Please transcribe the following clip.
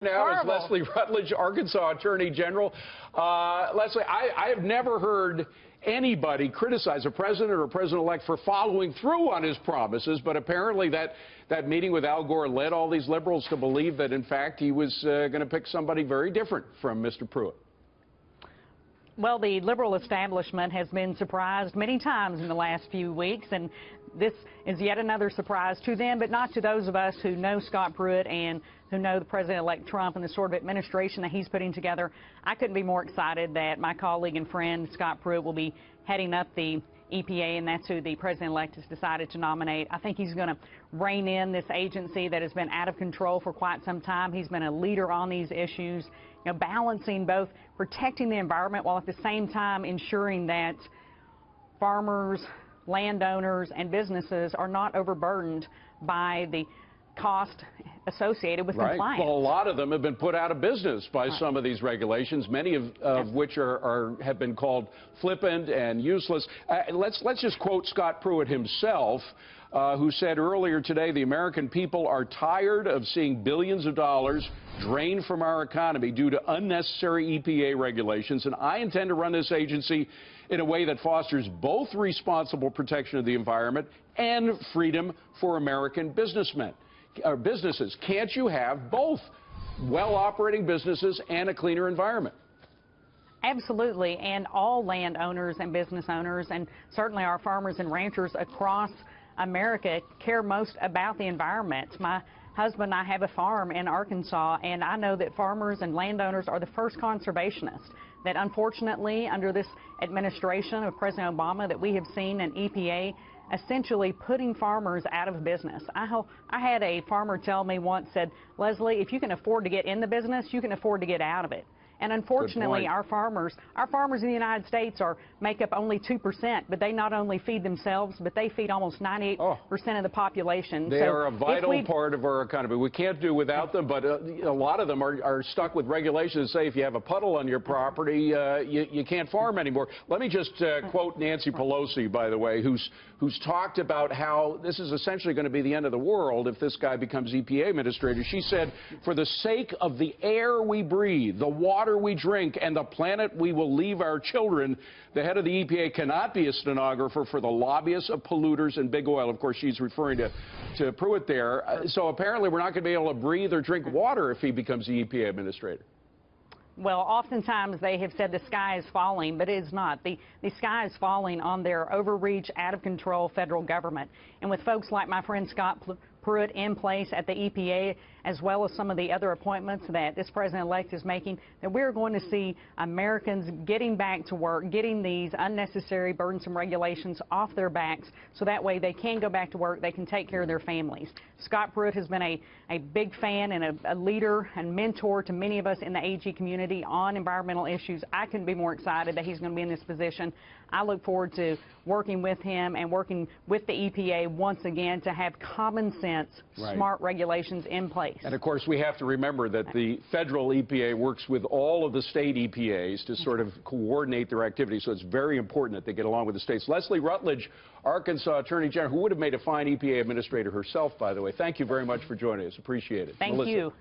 Now is Leslie Rutledge, Arkansas Attorney General. Leslie, I have never heard anybody criticize a president or a president-elect for following through on his promises, but apparently that meeting with Al Gore led all these liberals to believe that, in fact, he was going to pick somebody very different from Mr. Pruitt. Well, the liberal establishment has been surprised many times in the last few weeks, and this is yet another surprise to them, but not to those of us who know Scott Pruitt and who know the President-elect Trump and the sort of administration that he's putting together. I couldn't be more excited that my colleague and friend Scott Pruitt will be heading up the EPA, and that's who the President-elect has decided to nominate. I think he's going to rein in this agency that has been out of control for quite some time. He's been a leader on these issues, you know, balancing both protecting the environment while at the same time ensuring that farmers, landowners, and businesses are not overburdened by the cost associated with compliance. Well, a lot of them have been put out of business by some of these regulations, many of which have been called flippant and useless. Let's just quote Scott Pruitt himself, who said earlier today, the American people are tired of seeing billions of dollars drained from our economy due to unnecessary EPA regulations, and I intend to run this agency in a way that fosters both responsible protection of the environment and freedom for American businesses. Can't you have both well-operating businesses and a cleaner environment? Absolutely, and all landowners and business owners, and certainly our farmers and ranchers across America, care most about the environment. My husband and I have a farm in Arkansas, and I know that farmers and landowners are the first conservationists. That unfortunately, under this administration of President Obama, that we have seen an EPA essentially putting farmers out of business. I had a farmer tell me once, said, Leslie, if you can afford to get in the business, you can afford to get out of it. And unfortunately, our farmers in the United States make up only 2%, but they not only feed themselves, but they feed almost 98% of the population. They are a vital part of our economy. We can't do without them, but a lot of them are stuck with regulations that say if you have a puddle on your property, you can't farm anymore. Let me just quote Nancy Pelosi, by the way, who's talked about how this is essentially going to be the end of the world if this guy becomes EPA administrator. She said, for the sake of the air we breathe, the water we drink, and the planet we will leave our children, the head of the EPA cannot be a stenographer for the lobbyists of polluters and big oil. Of course, she's referring to Pruitt there. So apparently we're not going to be able to breathe or drink water if he becomes the EPA administrator. Well, oftentimes they have said the sky is falling, but it is not. The sky is falling on their overreach, out-of-control federal government. And with folks like my friend Scott Pruitt in place at the EPA, as well as some of the other appointments that this president-elect is making, that we're going to see Americans getting back to work, getting these unnecessary, burdensome regulations off their backs, so that way they can go back to work, they can take care of their families. Scott Pruitt has been a big fan and a leader and mentor to many of us in the AG community on environmental issues. I couldn't be more excited that he's going to be in this position. I look forward to working with him and working with the EPA once again to have common sense, smart regulations in place. And of course, we have to remember that the federal EPA works with all of the state EPAs to sort of coordinate their activities, so it's very important that they get along with the states. Leslie Rutledge, Arkansas Attorney General, who would have made a fine EPA administrator herself, by the way. Thank you very much for joining us. Appreciate it. Thank you.